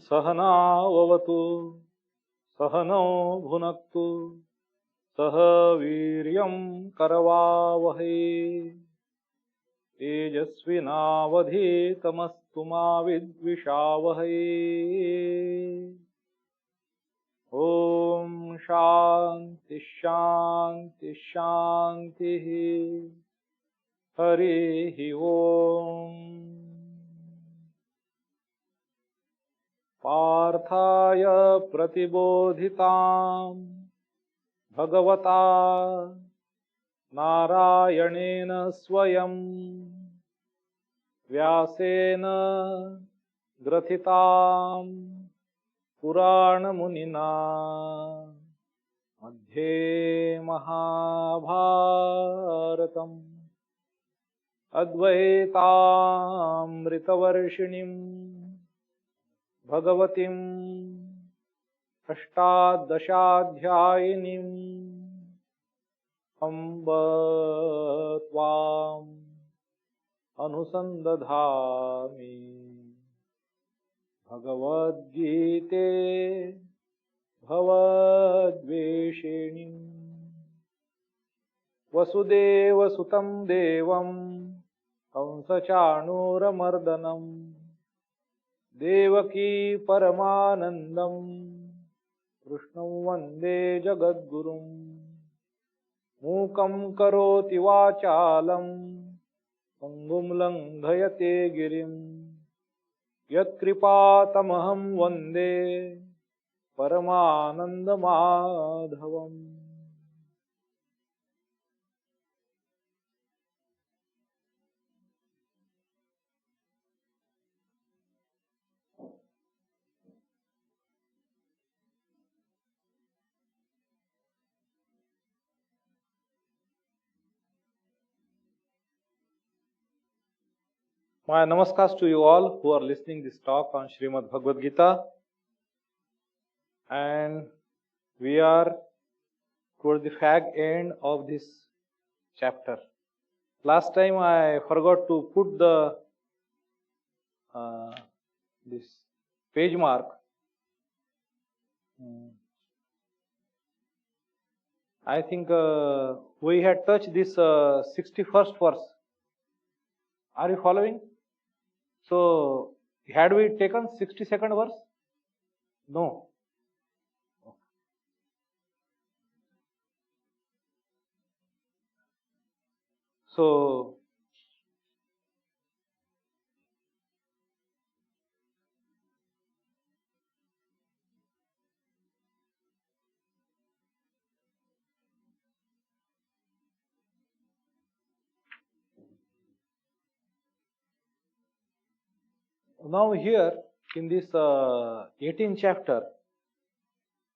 सहनाववतु सहनौ भुनक्तु सह वीर्यं करवावहै तेजस्विनावधीतमस्तु मा विद्विषावहै। ओम शांति शांति शांति। हरि ओम। पार्थाय प्रतिबोधितां भगवता नारायणेन स्वयं व्यासेन ग्रथितां पुराणमुनिना मध्ये महाभारतम् अद्वैतामृतवर्षिणीं भगवतीं अष्टादशाध्यायिनीं अम्ब त्वाम् अनुसन्दधामि। भगवद्गीते भवद्वेषिणीं वसुदेवसुतं देवं कंसचाणूरमर्दनं देवकी परमानन्दं कृष्णं वन्दे जगद्गुरुम्। मूकं करोति वाचालं पङ्गुं लङ्घयते गिरिं यत्कृपातमहं वन्दे परमानन्दमाधवम्। My namaskars to you all who are listening this talk on Srimad Bhagavad Gita, and we are towards the fag end of this chapter. Last time I forgot to put the this page mark. I think we had touched this 61st verse. Are you following? So, had we taken 62nd verse? No. So, now here in this 18th chapter,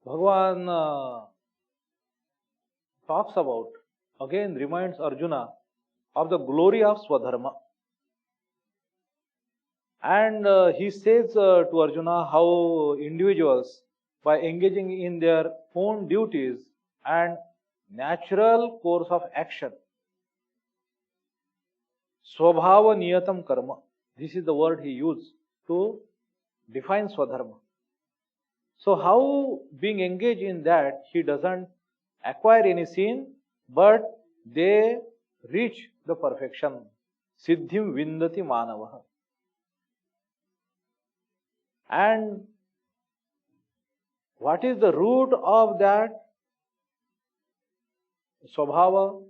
Bhagavan talks about, again reminds Arjuna of the glory of Swadharma. And he says to Arjuna how individuals, by engaging in their own duties and natural course of action, Swabhava Niyatam Karma, this is the word he used to define Swadharma. So how being engaged in that, he doesn't acquire any sin, but they reach the perfection. Siddhim Vindati Manavaha. And what is the root of that Swabhava?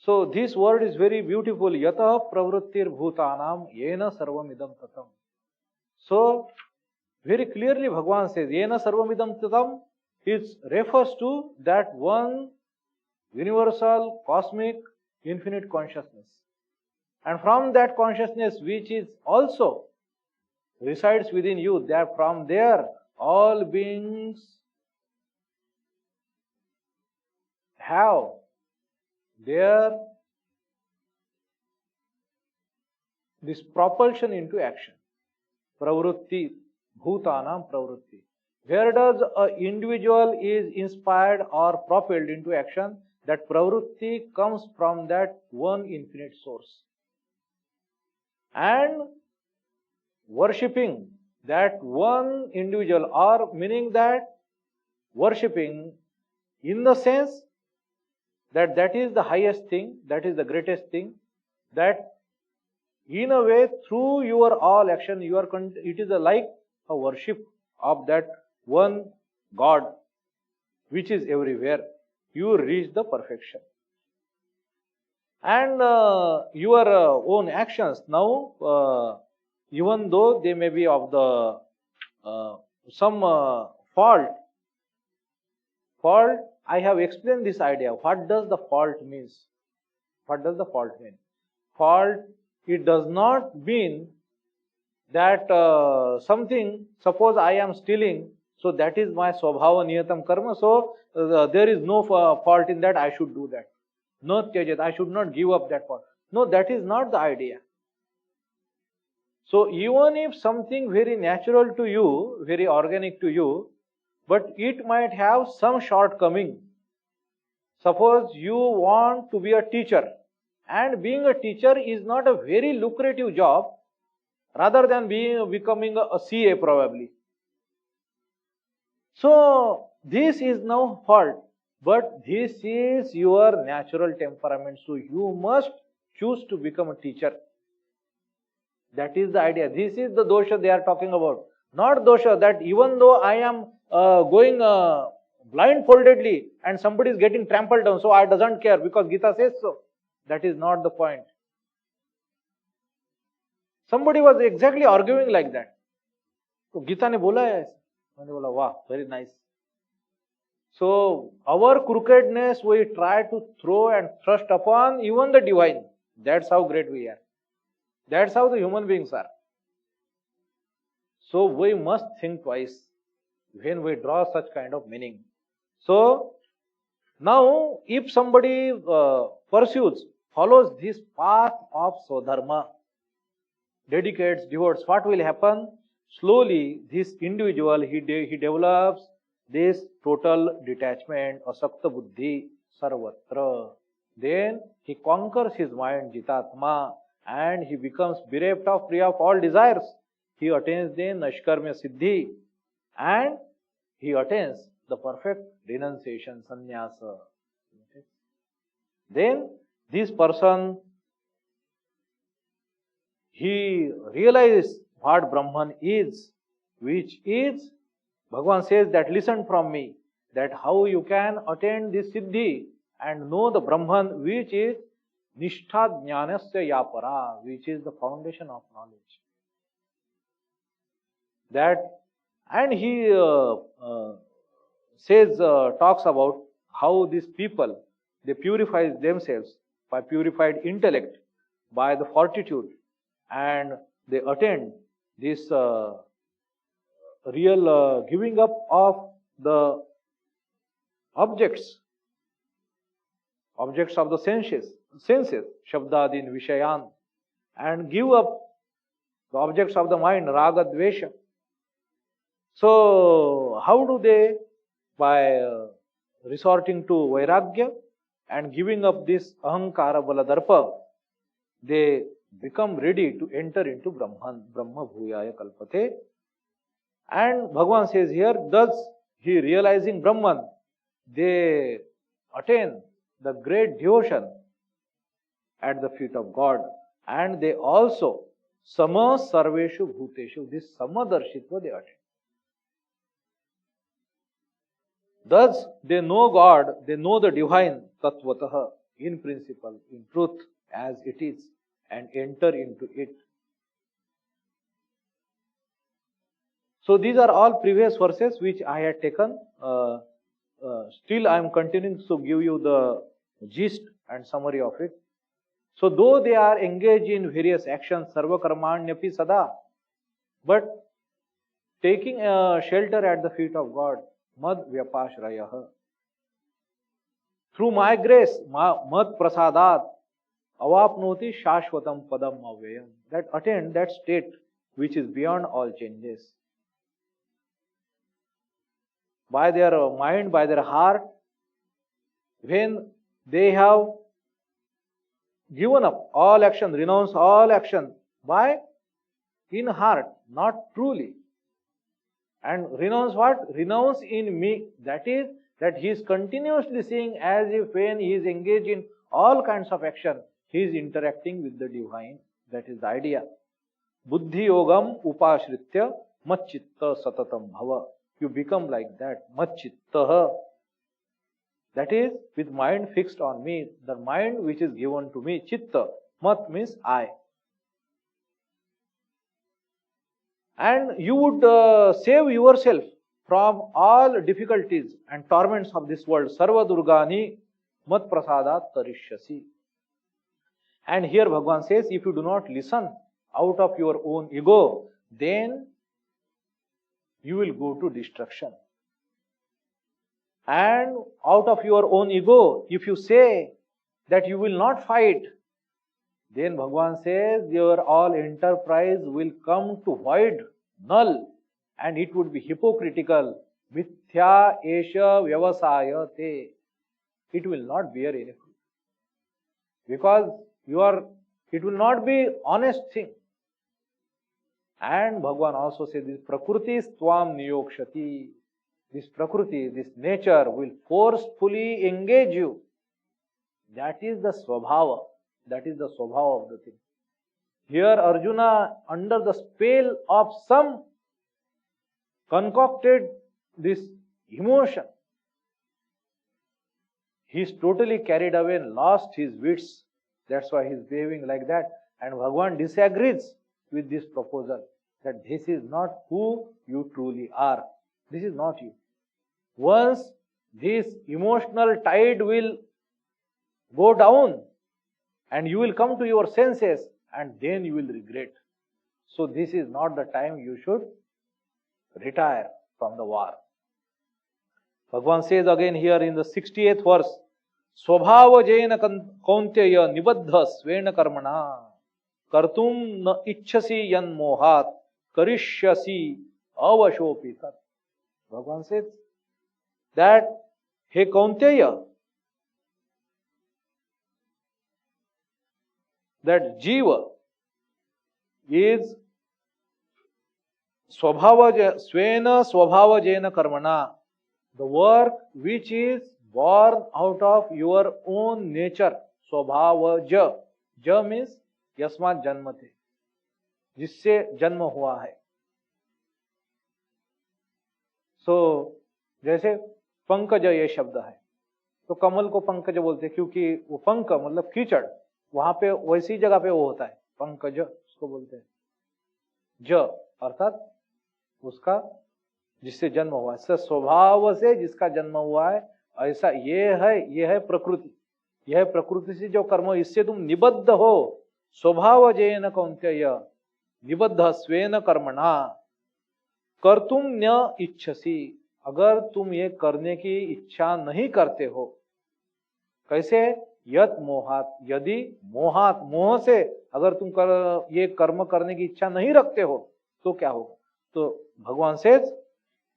So this word is very beautiful. Yata pravrittir bhutanam yena sarvamidam tatam. So very clearly Bhagavan says, yena sarvamidam tatam, it refers to that one universal, cosmic, infinite consciousness. And from that consciousness which is also resides within you, that from there all beings have their this propulsion into action. Pravrutti, bhutanam pravrutti. Where does an individual is inspired or propelled into action? That pravrutti comes from that one infinite source. And worshipping that one individual, or meaning that worshipping in the sense that that is the highest thing, that is the greatest thing, that in a way through your all action, it is like a worship of that one God which is everywhere. You reach the perfection. And your own actions now, even though they may be of the some fault, I have explained this idea. What does the fault means? What does the fault mean? Fault, it does not mean that something, suppose I am stealing, so that is my swabhava niyatam karma, so there is no fault in that, I should do that. No tyajat, I should not give up that fault. No, that is not the idea. So even if something very natural to you, very organic to you, but it might have some shortcoming. Suppose you want to be a teacher, and being a teacher is not a very lucrative job, rather than becoming a CA probably. So this is no fault, but this is your natural temperament. So you must choose to become a teacher. That is the idea. This is the dosha they are talking about. Not dosha that even though I am going blindfoldedly and somebody is getting trampled down, so I doesn't care because Gita says so. That is not the point. Somebody was exactly arguing like that. तो गीता ने बोला है ऐसा. मैंने बोला वाह, very nice. So our crookedness we try to throw and thrust upon even the divine. That's how great we are. That's how the human beings are. So we must think twice when we draw such kind of meaning. So now if somebody follows this path of Swadharma, dedicates, devotes, what will happen? Slowly this individual, he develops this total detachment, asakta buddhi, sarvatra. Then he conquers his mind, jitatma, and he becomes bereft of free of all desires. He attains then nashkarmya siddhi, and he attains the perfect renunciation, sannyasa. Then this person, he realizes what Brahman is, which is, Bhagavan says that listen from me, that how you can attain this siddhi and know the Brahman, which is nishtha jnanasya yapara, which is the foundation of knowledge. That, and he talks about how these people, they purify themselves by purified intellect, by the fortitude, and they attain this real giving up of the objects of the senses, shabdadin vishayan, and give up the objects of the mind, raga dvesha. So how do they? By resorting to vairagya and giving up this ahankara baladarpa, they become ready to enter into Brahman, Brahma bhuyaya kalpate. And Bhagavan says here, thus he realizing Brahman, they attain the great devotion at the feet of God, and they also sama sarveshu bhuteshu, this samadarshitva they attain. Thus they know God, they know the divine tattvataha, in principle, in truth, as it is, and enter into it. So these are all previous verses which I had taken. Still I am continuing to give you the gist and summary of it. So though they are engaged in various actions, sarva karmanyapi sada, but taking shelter at the feet of God, mad vyapashrayah. Through my grace, mad prasadat, avapnoti shashvatam padam avyayam. That attain that state which is beyond all changes. By their mind, by their heart, when they have given up all action, renounced all action, by in heart, not truly, And renounce what? Renounce in me. That is, that he is continuously seeing as if when he is engaged in all kinds of action, he is interacting with the divine. That is the idea. Buddhi yogam upashritya macchitta satatam bhava. You become like that. Macchitta. That is, with mind fixed on me. The mind which is given to me. Chitta. Mat means I. And you would save yourself from all difficulties and torments of this world. Sarva durgani mat prasadat tarishyasi. And here Bhagavan says, if you do not listen out of your own ego, then you will go to destruction. And out of your own ego, if you say that you will not fight, then Bhagavan says your all enterprise will come to void, null, and it would be hypocritical. Mithya esha vyavasaya te. It will not bear any fruit. Because it will not be honest thing. And Bhagavan also says this prakriti stvam niyokshati. This prakriti, this nature will forcefully engage you. That is the swabhava. That is the swabhava of the thing. Here Arjuna, under the spell of some concocted this emotion, he is totally carried away and lost his wits. That's why he is behaving like that. And Bhagavan disagrees with this proposal, that this is not who you truly are. This is not you. Once this emotional tide will go down and you will come to your senses, and then you will regret. So this is not the time you should retire from the war. Bhagavan says again here in the 68th verse, Swabhava jena kaunteya nibaddha svena karmana kartum na ichhasi yan mohat karishyasi avashopitat. Bhagavan says that, hey Kaunteya, that Jiva is Svena Swabhava Jena Karmana, the work which is born out of your own nature. Swabhava Ja. Ja means Yasmat Janmate, जिससे जन्म हुआ है. So, जैसे पंकज ये शब्द है, तो कमल को पंकज बोलते हैं क्योंकि वो पंक मतलब कीचड़, वहां पे वैसी जगह पे वो होता है, पंकज उसको बोलते हैं. ज अर्थात उसका जिससे जन्म हुआ है, स्वभाव से जिसका जन्म हुआ है, ऐसा ये है प्रकृति. यह प्रकृति से जो कर्म, इससे तुम निबद्ध हो. स्वभाव जेन कौन्तेय निबद्ध स्वेन कर्मणा कर्तुम न इच्छसी. अगर तुम ये करने की इच्छा नहीं करते हो, कैसे? यत मोहात, यदि मोहात, मोह से अगर तुम ये कर्म करने की इच्छा नहीं रखते हो तो क्या होगा? तो भगवान से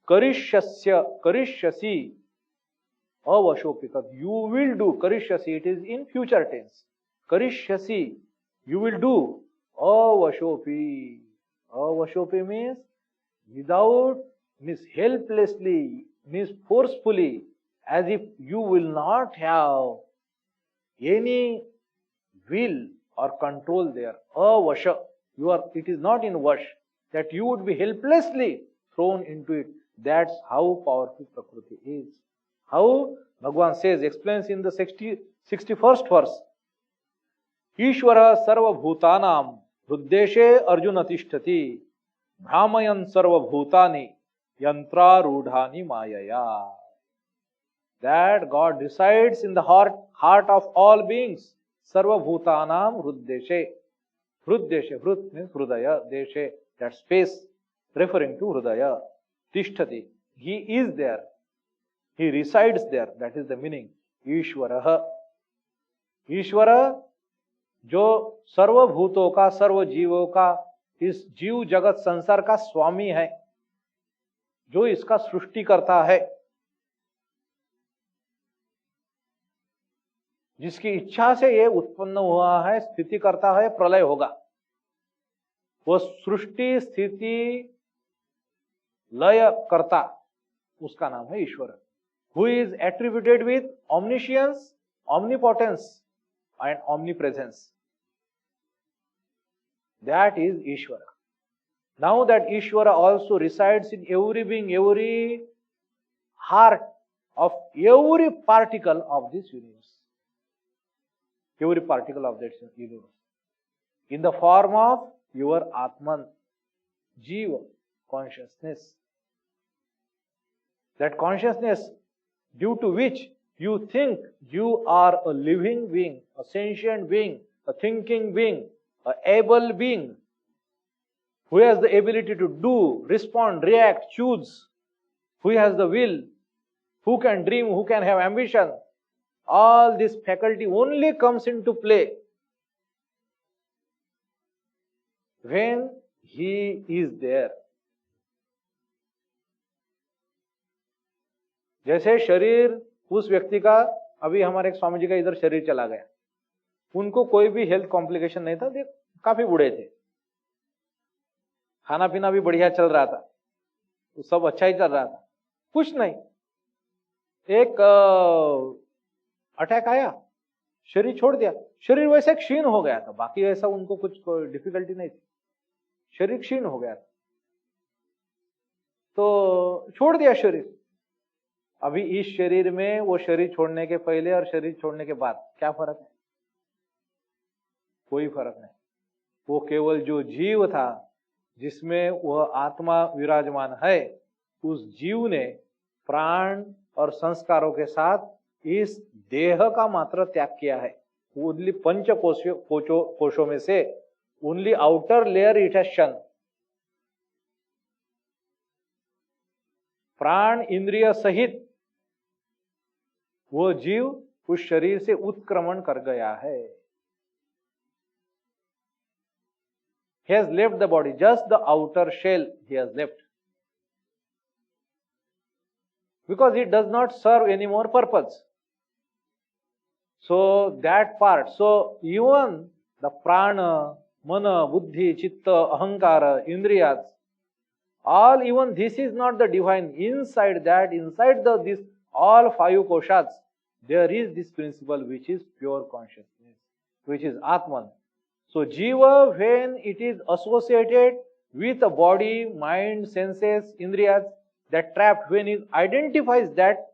करिष्यसि अवशोपित, यू विल डू. करिष्यसि, it is in future tense. करिष्यसि, यू विल डू. अवशोपी, अवशोपी means without, means helplessly, means forcefully, as if you will not have any will or control there. Avasha, it is not in vash, that you would be helplessly thrown into it. That's how powerful Prakriti is. How Bhagavan says, explains in the 61st verse. Ishvara sarva bhutanam hruddeshe arjuna tishtati Brahmayan sarva bhutani yantra rudhani mayaya. That God resides in the heart of all beings. Sarva bhutanam hruddeshe. Hruddeshe, hrud means hrudaya, deshe, that space, referring to hridaya. Tishtati, he is there. He resides there. That is the meaning. Ishvaraha. Ishvara, जो सर्वभूतों का, सर्व जीवों का, इस जीव जगत संसार का स्वामी है, जो इसका सृष्टि करता है, जिसकी इच्छा से ये उत्पन्न हुआ है, स्थिति करता है, प्रलय होगा. वो सृष्टि, स्थिति लय करता, उसका नाम है ईश्वर. Who is attributed with omniscience, omnipotence and omnipresence. That is Ishvara. Now that Ishvara also resides in every being, every heart of every particle of this universe. Every particle of that universe. In the form of your Atman, Jiva, consciousness. That consciousness due to which you think you are a living being, a sentient being, a thinking being, an able being, who has the ability to do, respond, react, choose, who has the will, who can dream, who can have ambition. All this faculty only comes into play when he is there. जैसे शरीर उस व्यक्ति का, अभी हमारे एक स्वामी जी का इधर शरीर चला गया, उनको कोई भी हेल्थ कॉम्प्लिकेशन नहीं था, देख काफी बूढ़े थे, खाना पीना भी बढ़िया चल रहा था, तो सब अच्छा ही चल रहा था, कुछ नहीं, एक अटैक आया, शरीर छोड़ दिया, शरीर वैसे क्षीण हो गया था, बाकी ऐसा उनको कुछ डिफिकल्टी नहीं थी, शरीर क्षीण हो गया था, तो छोड़ दिया शरीर. अभी इस शरीर में वो शरीर छोड़ने के पहले और शरीर छोड़ने के बाद क्या फर्क है? कोई फर्क नहीं. वो केवल जो जीव था जिसमें वह आत्मा विराजमान है, उस जीव ने प्राण और संस्कारों के साथ इस देह का मात्र त्याग किया है. ओनली पंच कोशों में से only outer layer it has शन. प्राण इंद्रिय सहित वो जीव उस शरीर से उत्क्रमण कर गया है. He has left the body, just the outer shell he has left, because it does not serve any more purpose. So that part, so even the prana, mana, buddhi, chitta, ahankara, indriyas, all, even this is not the divine. Inside that, inside this all five koshas, there is this principle which is pure consciousness, which is Atman. So Jiva, when it is associated with a body, mind, senses, indriyas, that trapped, when it identifies that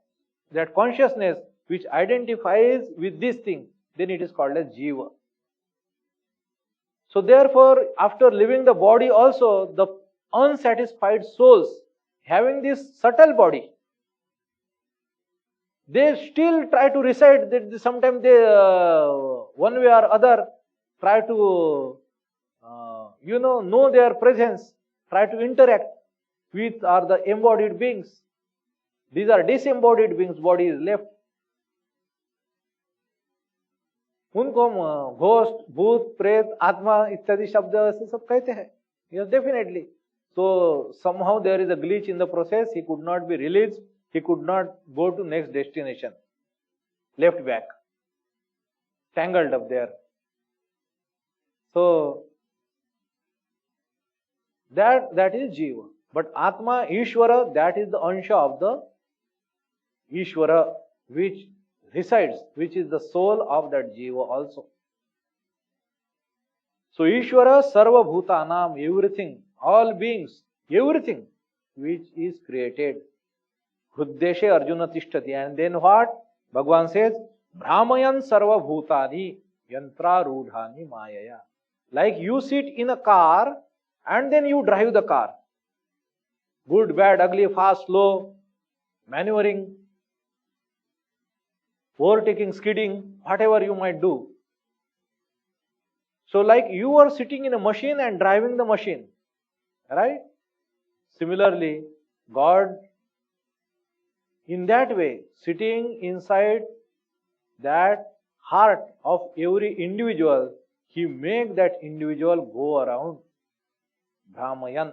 consciousness which identifies with this thing, then it is called as Jiva. So therefore, after leaving the body also, the unsatisfied souls having this subtle body, they still try to reside, that sometimes they one way or other try to know their presence, try to interact with the embodied beings. These are disembodied beings, body is left. उनको हम ghost, भूत, प्रेत, आत्मा इत्यादि शब्द ऐसे सब कहते हैं. Yes, definitely. So somehow there is a glitch in the process. He could not be released. He could not go to next destination. Left back, tangled up there. So that is Jiva. But Atma, Ishvara, that is the ansha of the Ishvara which resides, which is the soul of that Jiva also. So Ishvara Sarva Bhutanam, everything, all beings, everything which is created. Huddeshe Arjuna Tishtati. And then what? Bhagavan says, Brahmayan Sarva Bhutani Yantra Rudhani Mayaya. Like you sit in a car and then you drive the car. Good, bad, ugly, fast, slow, maneuvering, overtaking, skidding, whatever you might do. So like you are sitting in a machine and driving the machine. Right? Similarly, God, in that way, sitting inside that heart of every individual, He make that individual go around. Brahmayan.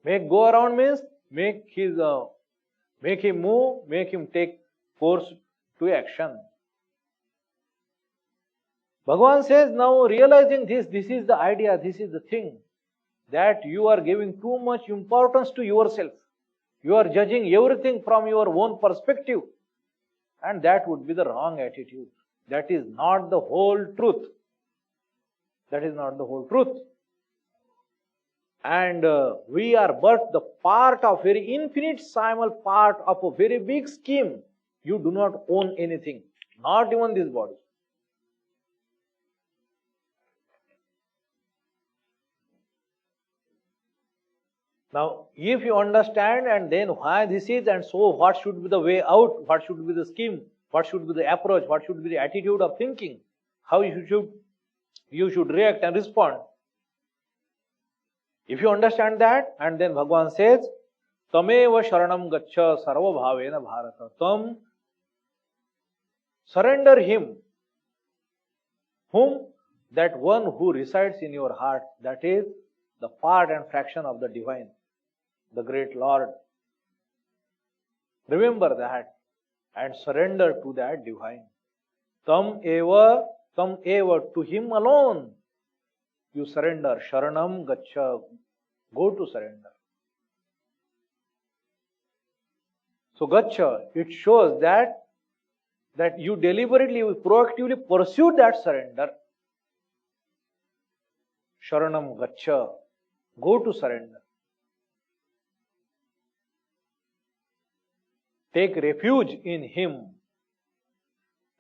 Make go around means make him move, make him take course to action. Bhagavan says, now realizing this is the idea, this is the thing. that you are giving too much importance to yourself. You are judging everything from your own perspective. And that would be the wrong attitude. That is not the whole truth. That is not the whole truth. And we are but the part of very infinitesimal part of a very big scheme. You do not own anything, not even this body. Now, if you understand and then why this is, and so what should be the way out, what should be the scheme, what should be the approach, what should be the attitude of thinking, how you should react and respond. If you understand that, and then Bhagavan says, Tameva sharanam gaccha sarva bhavena bharata. Tam, surrender him. Whom? That one who resides in your heart, that is the part and fraction of the divine, the great Lord. Remember that and surrender to that divine. Tam eva, to him alone. You surrender. Sharanam gaccha. Go to surrender. So gaccha, it shows that you deliberately, you proactively pursue that surrender. Sharanam gaccha. Go to surrender. Take refuge in him.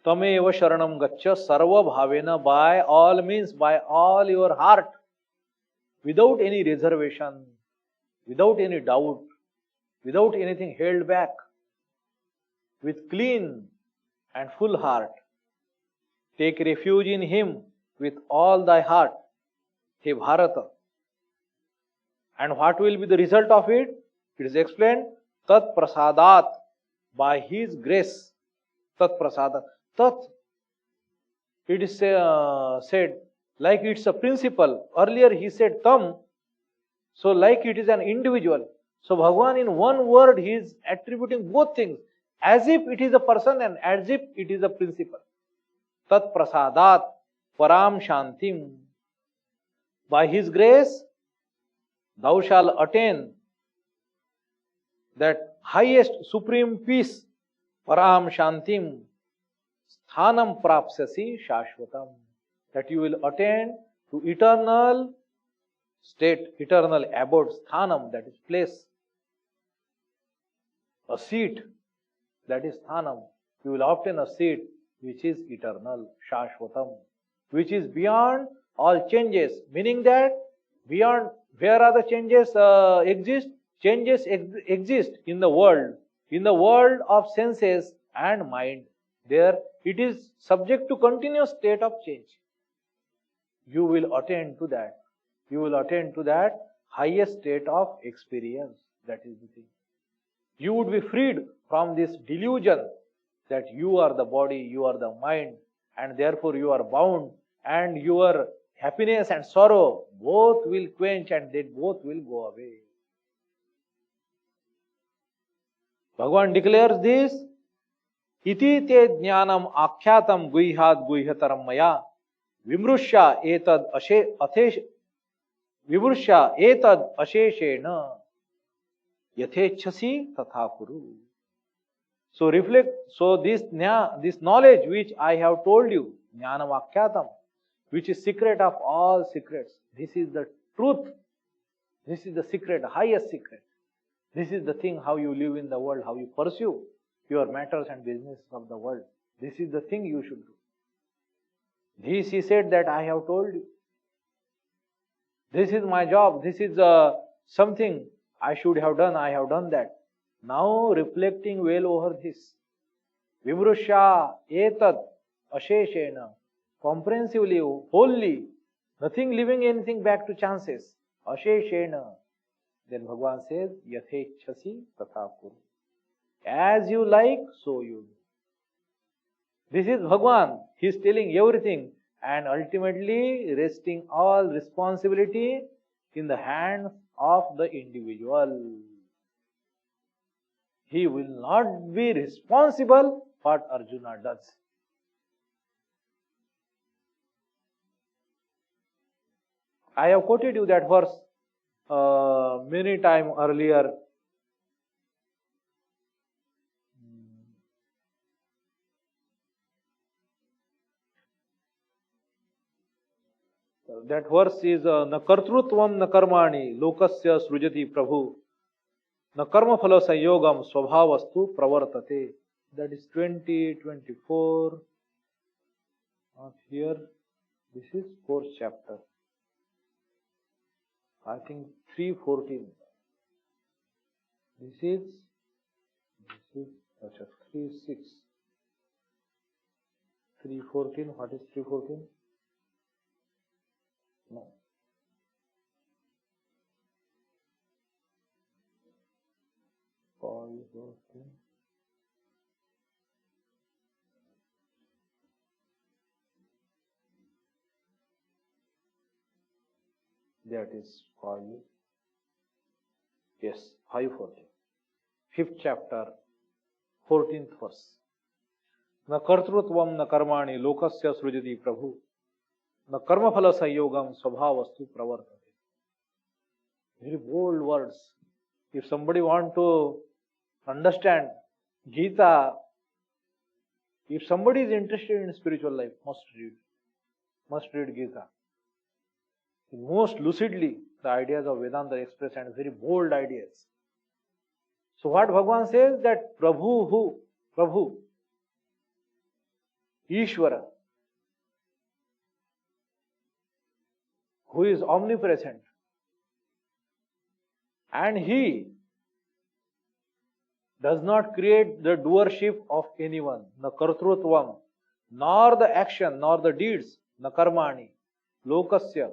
Tameva sharanam gaccha sarva bhavena, by all means, by all your heart, without any reservation, without any doubt, without anything held back, with clean and full heart. Take refuge in him with all thy heart, he Bharata. And what will be the result of it? It is explained, Tat prasadat, by his grace. Tat prasadat. Tat, it is said like it's a principle. Earlier he said tam, so like it is an individual. So Bhagavan in one word he is attributing both things, as if it is a person and as if it is a principle. Tat prasadat param shantim. By his grace thou shalt attain that highest supreme peace, param shantim, sthanam prapsasi shashvatam, that you will attain to eternal state, eternal abode, sthanam, that is place, a seat, that is sthanam. You will obtain a seat which is eternal, shashvatam, which is beyond all changes, meaning that beyond, where are the changes exist? Changes exist in the world of senses and mind. There it is subject to continuous state of change. You will attain to that. You will attain to that highest state of experience. That is the thing. You would be freed from this delusion that you are the body, you are the mind, and therefore you are bound, and your happiness and sorrow both will quench and they both will go away. Bhagavan declares this, iti te jnanam akyatam guhyat guhyataram maya vimrushya etad asheshena yathechasi tatha kuru. So reflect, so this knowledge which I have told you, jnanam akyatam, which is secret of all secrets. This is the truth. This is the secret, the highest secret. This is the thing how you live in the world, how you pursue your matters and business of the world. This is the thing you should do. This he said that I have told you. This is my job. This is something I should have done. I have done that. Now reflecting well over this. Vimrushya etad asheshena. Comprehensively, wholly, nothing leaving anything back to chances. Asheshena. Then Bhagavan says, yathechasi tatha kuru. As you like, so you do. This is Bhagavan. He is telling everything and ultimately resting all responsibility in the hands of the individual. He will not be responsible for what Arjuna does. I have quoted you that verse many time earlier. That verse is na kartrutvam na karmani lokasya srujati prabhu na karma phala sanyogam swabhavastu pravartate. That is 20:24. Not here. This is 4th chapter. I think 3:14. This is 3:6. 3:14. What is 3:14? No. That is 5. Yes, 5:14. 5th chapter, 14th verse. Na kartrutvam na karmani lokasya srujati prabhu na karma phala sanyogam swabhavastu pravartate. Very bold words. If somebody want to understand Gita, if somebody is interested in spiritual life, must read Gita. Most lucidly, the ideas of Vedanta are expressed, and very bold ideas. So what Bhagavan says, that Prabhu, Ishvara, who is omnipresent, and he does not create the doership of anyone, na kartrutvam, nor the action, nor the deeds, na karmani, lokasya,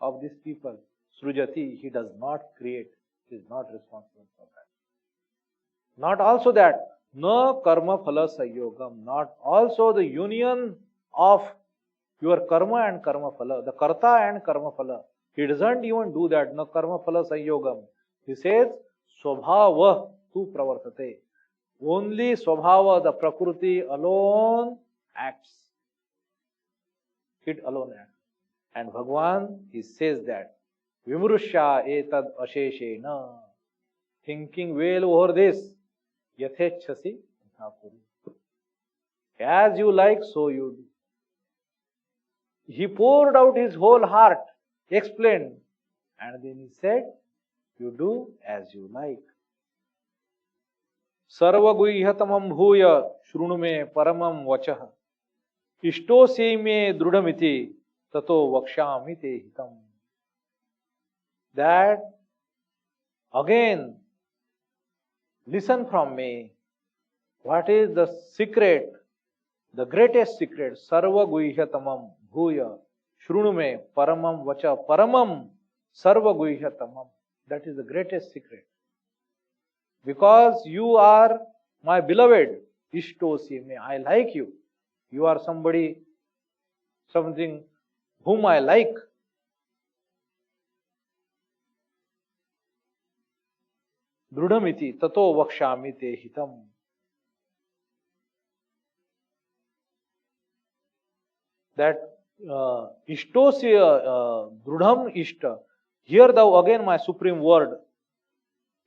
of these people, srujati, he does not create, he is not responsible for that. Not also that, na karma phala sanyogam, not also the union of your karma and karma phala, the karta and karma phala. He doesn't even do that, na karma phala sanyogam. He says, swabhava tu pravartate. Only swabhava, the prakriti alone acts. It alone acts. And Bhagavan, he says that, vimrushya etad asheshena, thinking well over this, yathechasi, as you like, so you do. He poured out his whole heart, explained, and then he said, you do as you like. Sarva guhyatamam bhuya shrunume paramam vachah ishtosi me drudhamiti tato vakshami te hitam. That again, listen from me. What is the secret, the greatest secret? Sarva guhyatamam bhuya shrunume paramam vacha paramam sarva guhyatamam. That is the greatest secret. Because you are my beloved, ishtosi me, I like you. You are somebody, something whom I like. Drudhamiti tato vakshami te hitam. That ishtosi drudham ishta. Hear thou again my supreme word,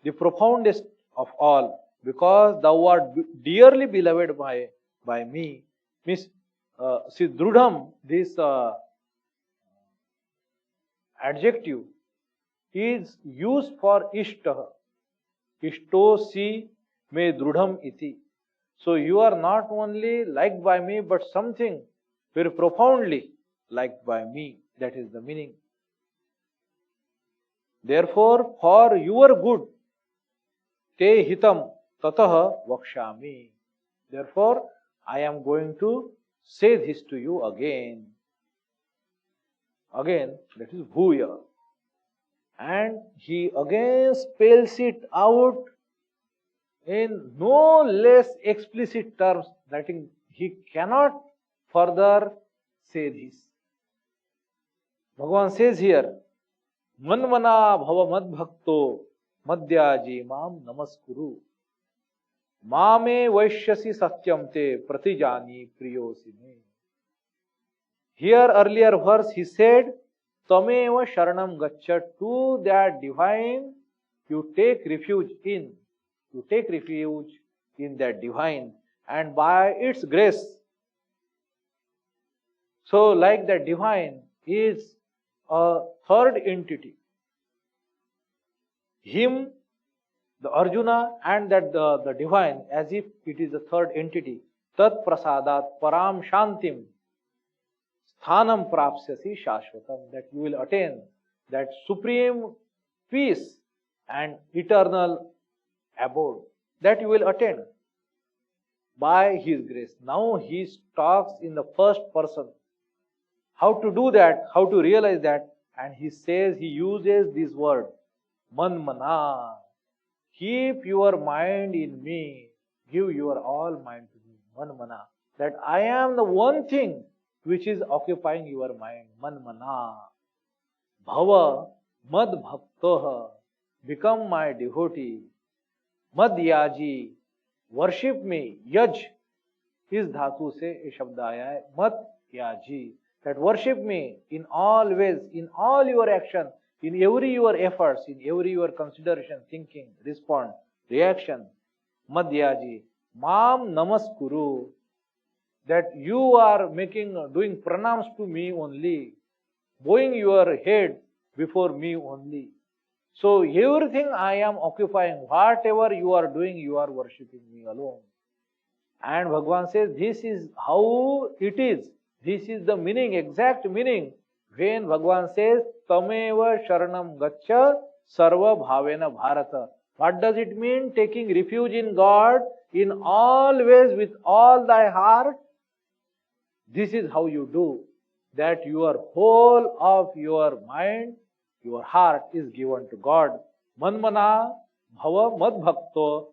the profoundest of all, because thou art dearly beloved by me. Means, see, drudham, this adjective is used for ishta. Ishtosi me drudham iti. So you are not only liked by me, but something very profoundly liked by me. That is the meaning. Therefore, for your good, te hitam tatah vakshami. Therefore, I am going to say this to you again. Again, that is bhuya. And he again spells it out in no less explicit terms, that he cannot further say this. Bhagavan says here, manmana bhava madbhakto madhyaji mam namaskuru mame vaishyasi satyam te pratijani priyosi me. Here earlier verse he said, Tameva Sharanam Gaccha, to that divine you take refuge in. You take refuge in that divine, and by its grace. So, like that divine is a third entity. Him, the Arjuna, and that the divine, as if it is a third entity. Tat prasadat param shantim sthanam prapsyasi shashvatam, that you will attain that supreme peace and eternal abode, that you will attain by His grace. Now He talks in the first person. How to do that, how to realize that, and He says, He uses this word, manmana. Keep your mind in me, give your all mind to me, manmana. That I am the one thing which is occupying your mind, manmana. Bhava mad bhaktoha, become my devotee. Mad yaji, worship me. Yaj, इस धातु से ये शब्द आया है, मत याजी, that worship me in all ways, in all your action, in every your efforts, in every your consideration, thinking, respond, reaction. Madhyaji, Mam Namaskuru, that you are doing pranams to me only, bowing your head before me only. So everything I am occupying, whatever you are doing, you are worshipping me alone. And Bhagavan says, this is how it is. This is the meaning, exact meaning. When Bhagavan says, Tameva Sharanam Gaccha Sarva Bhavena Bharata. What does it mean? Taking refuge in God in all ways with all thy heart. This is how you do. That your whole of your mind, your heart is given to God. Manmana Bhava Mad Bhakto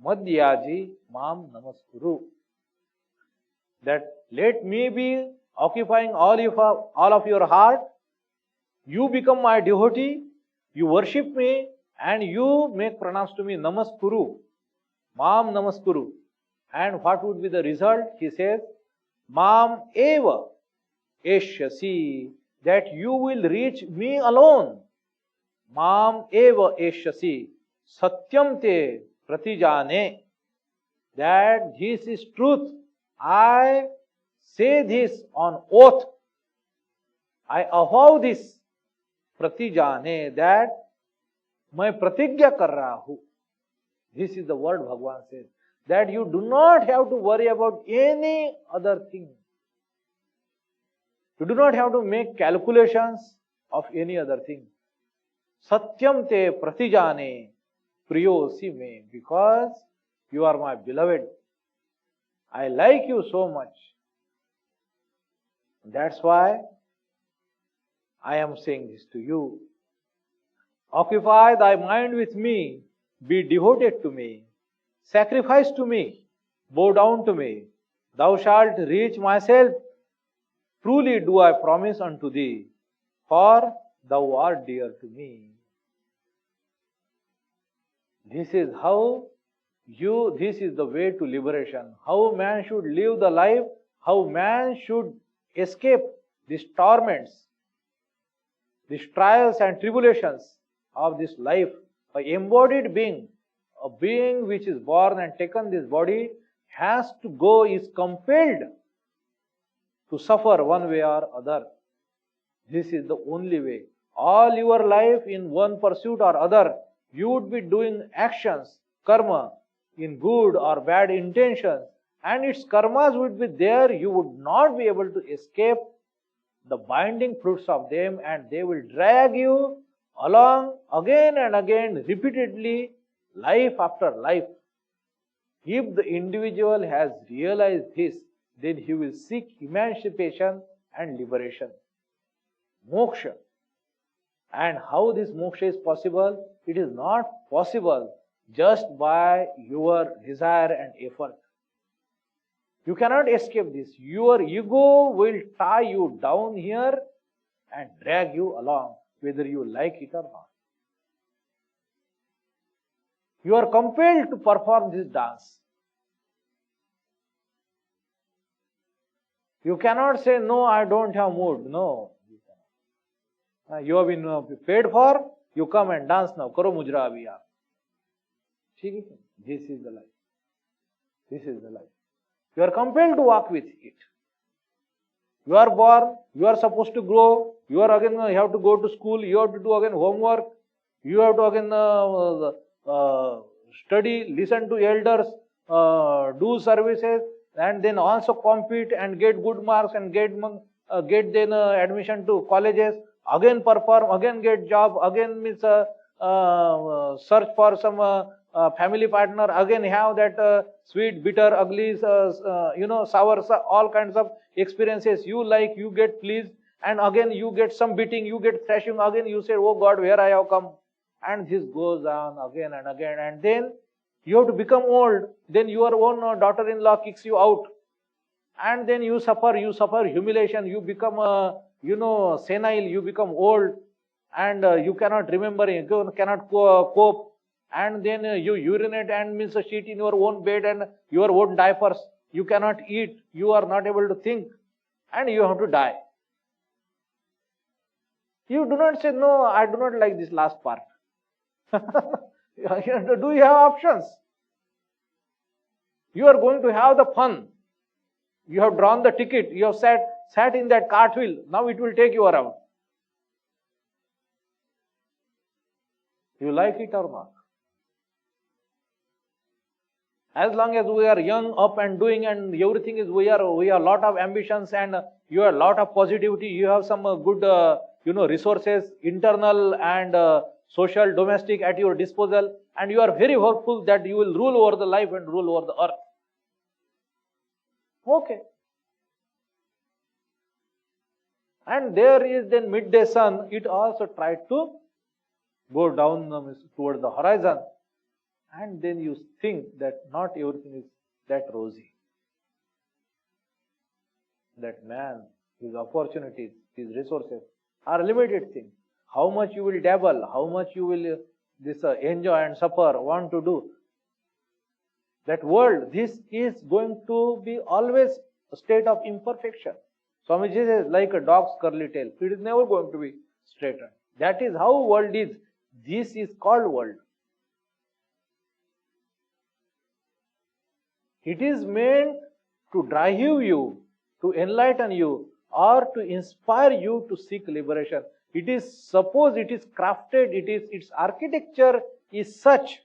Madhyaji Mam Namaskuru. That let me be occupying all of your heart. You become my devotee. You worship me and you make pranams to me. Namaskuru. Mam Namaskuru. And what would be the result? He says, Mam Eva Eshyasi. That you will reach me alone. Mam Eva Eshyasi. Satyam te pratijane. That this is truth. I say this on oath. I avow this. Pratijane, that मैं प्रतिज्ञा कर रहा हूं. This is the word Bhagavan says. That you do not have to worry about any other thing. You do not have to make calculations of any other thing. Satyam te pratijane priyosi me, because you are my beloved. I like you so much. That's why I am saying this to you. Occupy thy mind with me, be devoted to me, sacrifice to me, bow down to me. Thou shalt reach myself. Truly do I promise unto thee, for thou art dear to me. This is the way to liberation. How man should live the life, how man should escape these torments, these trials and tribulations of this life. An embodied being, a being which is born and taken this body, has to go, is compelled to suffer one way or other. This is the only way. All your life in one pursuit or other, you would be doing actions, karma, in good or bad intentions, and its karmas would be there. You would not be able to escape the binding fruits of them, and they will drag you along again and again, repeatedly, life after life. If the individual has realized this, then he will seek emancipation and liberation, moksha. And how this moksha is possible? It is not possible just by your desire and effort. You cannot escape this. Your ego will tie you down here and drag you along, whether you like it or not. You are compelled to perform this dance. You cannot say, no, I don't have mood. No, you You have been paid for, you come and dance now. Karo mujra abhi aap. This is the life. This is the life. You are compelled to walk with it. You are born, you are supposed to grow, you are again, you have to go to school, you have to do again homework, you have to again study, listen to elders, do services, and then also compete and get good marks and get then admission to colleges, again perform, again get job, again means search for some family partner, again have that sweet, bitter, ugly, sour, all kinds of experiences you like, you get pleased, and again you get some beating, you get thrashing, again you say, oh God, where I have come. And this goes on again and again, and then you have to become old, then your own daughter-in-law kicks you out, and then you suffer humiliation, you become senile, you become old, and you cannot remember, you cannot cope, and then you urinate and means shit in your own bed and your own diapers, you cannot eat, you are not able to think, and you have to die. You do not say, no, I do not like this last part. Do you have options? You are going to have the fun. You have drawn the ticket, you have sat in that cartwheel, now it will take you around. You like it or not? As long as we are young, up and doing, and everything is, we have a lot of ambitions, and you have a lot of positivity, you have some good resources, internal and social, domestic at your disposal, and you are very hopeful that you will rule over the life and rule over the earth. Okay. And there is then midday sun, it also tried to go down towards the horizon, and then you think that not everything is that rosy. That man, his opportunities, his resources are limited things. How much you will dabble, how much you will enjoy and suffer, want to do. That world, this is going to be always a state of imperfection. Swami says, like a dog's curly tail, it is never going to be straightened. That is how world is. This is called world. It is meant to drive you, to enlighten you, or to inspire you to seek liberation. It is, suppose it is crafted, its architecture is such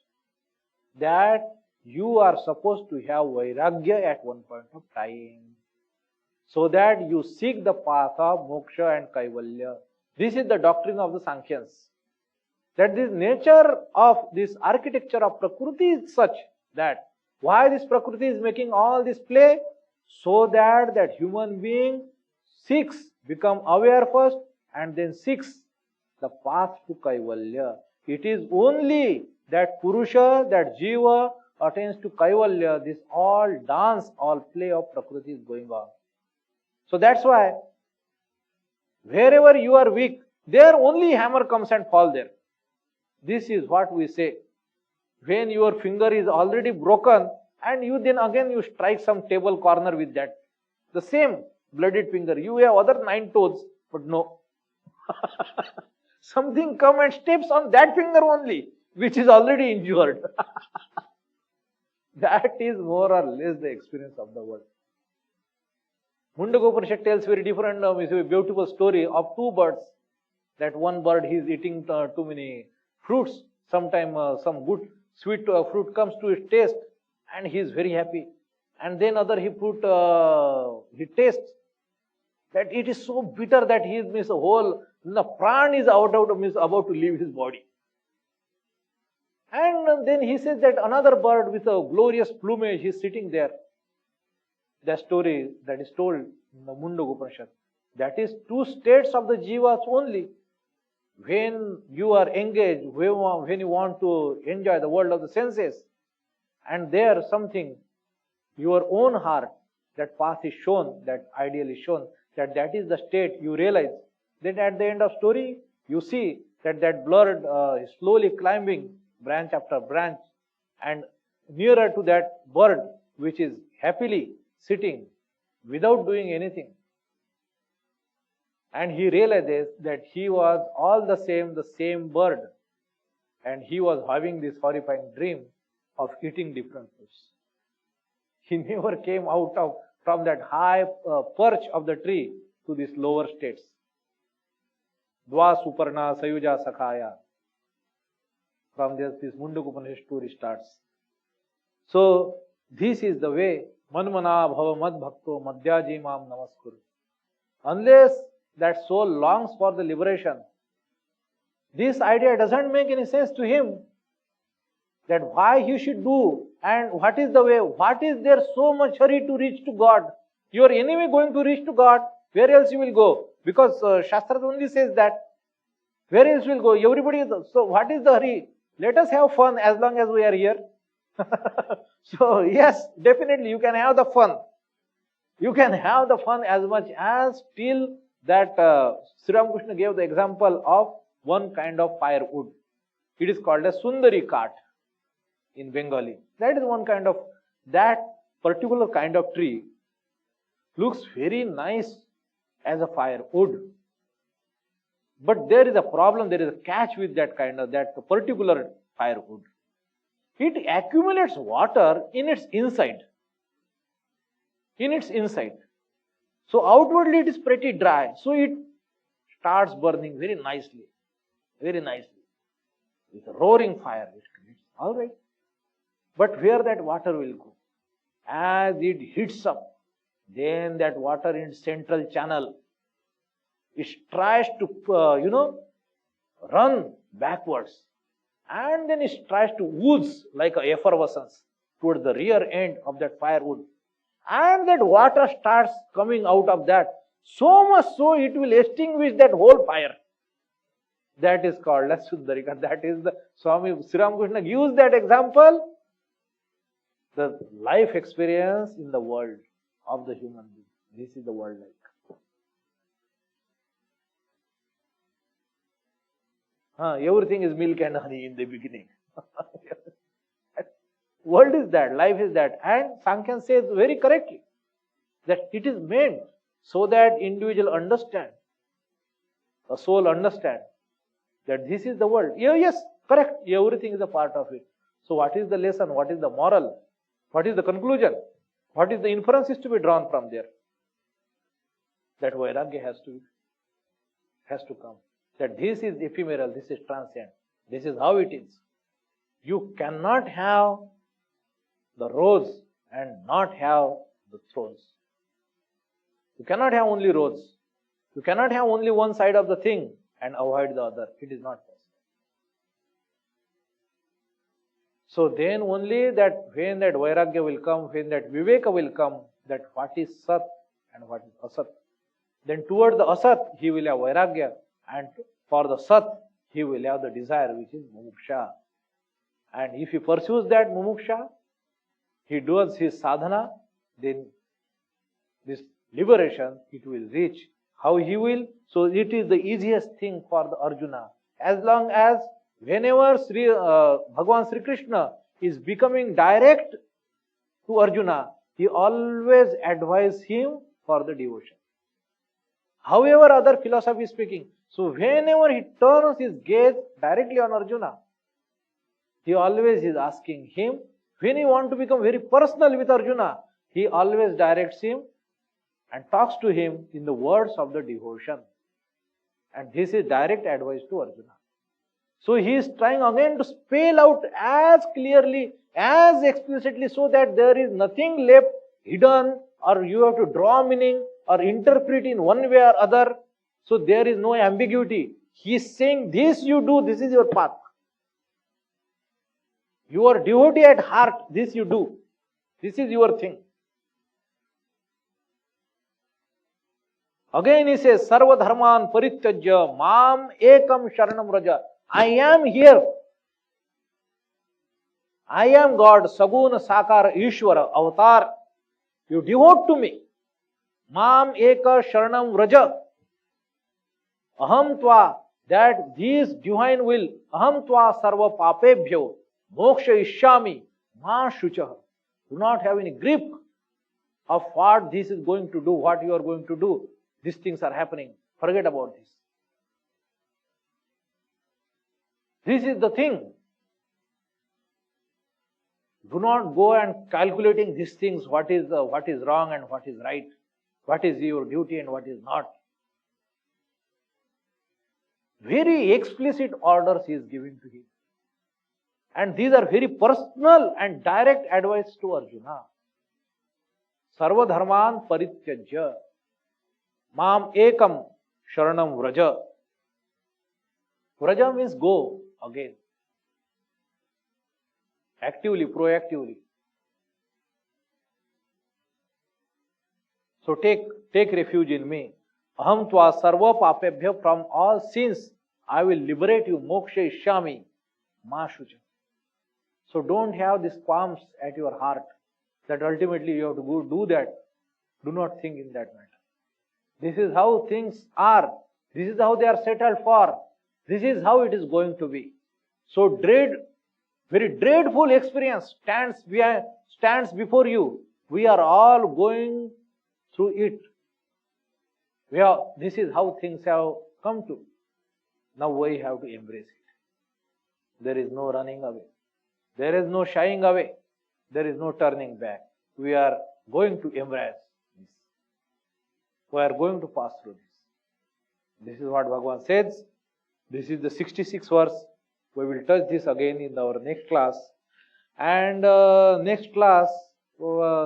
that you are supposed to have vairagya at one point of time, so that you seek the path of moksha and kaivalya. This is the doctrine of the Sankhyans. That this nature of this architecture of Prakriti is such that, why this Prakriti is making all this play? So that that human being seeks, become aware first, and then seeks the path to kaivalya. It is only that Purusha, that Jiva attains to kaivalya, this all dance, all play of Prakriti is going on. So that's why, wherever you are weak, there only hammer comes and fall there. This is what we say. When your finger is already broken, and you then again you strike some table corner with that, the same blooded finger. You have other 9 toes, but no. Something come and steps on that finger only, which is already injured. That is more or less the experience of the world. Mundagopanishad tells very different, a beautiful story of 2 birds. That one bird, he is eating too many fruits. Sometime some good sweet fruit comes to his taste, and he is very happy. And then other he tastes that it is so bitter that he is the pran is about to leave his body. And then he says that another bird with a glorious plumage is sitting there. The story that is told in the Mundagopanishad. That is 2 states of the jivas only. When you are engaged, when you want to enjoy the world of the senses, and there something, your own heart, that path is shown, that ideal is shown, that is the state you realize. Then at the end of story, you see that bird is slowly climbing branch after branch, and nearer to that bird which is happily sitting without doing anything. And he realizes that he was all the same bird. And he was having this horrifying dream of eating different foods. He never came from that high perch of the tree to these lower states. Dva Suparna Sayuja Sakhaya. From this Mundaka Upanishad story starts. So, this is the way. Manmana bhava mad bhakto madhyaji mam namaskuru. Unless that soul longs for the liberation, this idea doesn't make any sense to him. That why he should do and what is the way, what is there so much hurry to reach to God? You are anyway going to reach to God, where else you will go? Because Shastra only says that. Where else will go? Everybody is, so what is the hurry? Let us have fun as long as we are here. So yes, definitely you can have the fun. You can have the fun as much as till that Sri Ramakrishna gave the example of one kind of firewood. It is called a Sundari cart in Bengali. That is one kind of, that particular kind of tree looks very nice as a firewood. But there is a problem, there is a catch with that particular firewood. It accumulates water in its inside. So outwardly it is pretty dry. So it starts burning very nicely. With a roaring fire it creates. Alright. But where that water will go? As it heats up, then that water in central channel, it tries to, run backwards. And then it tries to ooze like a effervescence towards the rear end of that firewood. And that water starts coming out of that. So much so it will extinguish that whole fire. That is called as Sundarika. That is the Swami Sri Ramakrishna gives that example. The life experience in the world of the human being. This is the world like. Everything is milk and honey in the beginning. World is that, life is that. And Sankhya says very correctly that it is meant so that individual understand, the soul understand that this is the world. Yes, correct. Everything is a part of it. So what is the lesson? What is the moral? What is the conclusion? What is the inference is to be drawn from there? That Vairagya has to come. That this is ephemeral, this is transient. This is how it is. You cannot have the rose and not have the thorns. You cannot have only rose. You cannot have only one side of the thing and avoid the other. It is not possible. So then only that when that Vairagya will come, when that Viveka will come, that what is Sat and what is Asat. Then toward the Asat, he will have Vairagya. And for the Sat, he will have the desire which is Mumuksha. And if he pursues that Mumuksha, he does his sadhana, then this liberation, it will reach. How he will? So it is the easiest thing for the Arjuna. As long as whenever Bhagavan Sri Krishna is becoming direct to Arjuna, he always advises him for the devotion. However, other philosophy speaking, so whenever he turns his gaze directly on Arjuna, he always is asking him, when he wants to become very personal with Arjuna, he always directs him and talks to him in the words of the devotion. And this is direct advice to Arjuna. So he is trying again to spell out as clearly, as explicitly, so that there is nothing left hidden or you have to draw meaning or interpret in one way or other. So there is no ambiguity. He is saying, this you do, this is your path. You are devotee at heart, this you do. This is your thing. Again he says, Sarva dharman parityajya mam ekam sharanam raja. I am here. I am God, Saguna Sakara Ishvara, Avatar. You devote to me. Mam eka sharanam raja. Aham tva, that this divine will, aham tva sarva papebhyo, moksha ishyami, ma shucha. Do not have any grip of what this is going to do, what you are going to do. These things are happening. Forget about this. This is the thing. Do not go and calculating these things, what is wrong and what is right, what is your duty and what is not. Very explicit orders he is giving to him. And these are very personal and direct advice to Arjuna. Sarva dharman parityajya mam ekam sharanam vraja. Vraja means go again. Actively, proactively. So take refuge in me. Aham tva sarva papebhya, from all sins I will liberate you. Moksha ishyami ma shucha. So don't have these qualms at your heart that ultimately you have to go do that. Do not think in that matter. This is how things are. This is how they are settled for. This is how it is going to be. So very dreadful experience stands before you. We are all going through it. This is how things have come to. Now we have to embrace it. There is no running away. There is no shying away. There is no turning back. We are going to embrace this. We are going to pass through this. This is what Bhagavan says. This is the 66th verse. We will touch this again in our next class. And next class,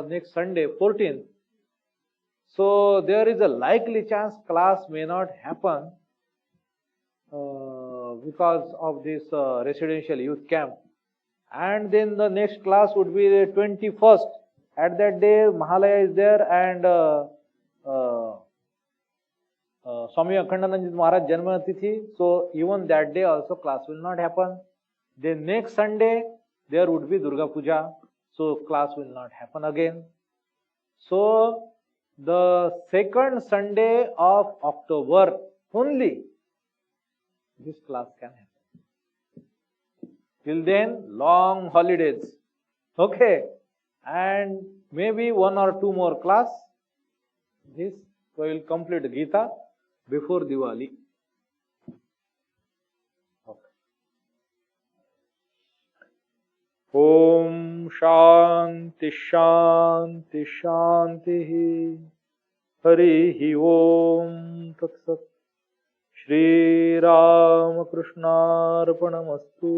next Sunday, 14th. So there is a likely chance class may not happen because of this residential youth camp. And then the next class would be the 21st. At that day, Mahalaya is there and Swami Devakantyanandaji Maharaj Janma Tithi. So even that day also class will not happen. Then next Sunday, there would be Durga Puja. So class will not happen again. So the second Sunday of October only this class can happen. Till then, long holidays. Okay. And maybe one or two more class. This we will complete Gita before Diwali. Okay. Om Shanti Shanti Shanti Harihi Om Tat Sat. Shri Ramakrishna Arpanamastu.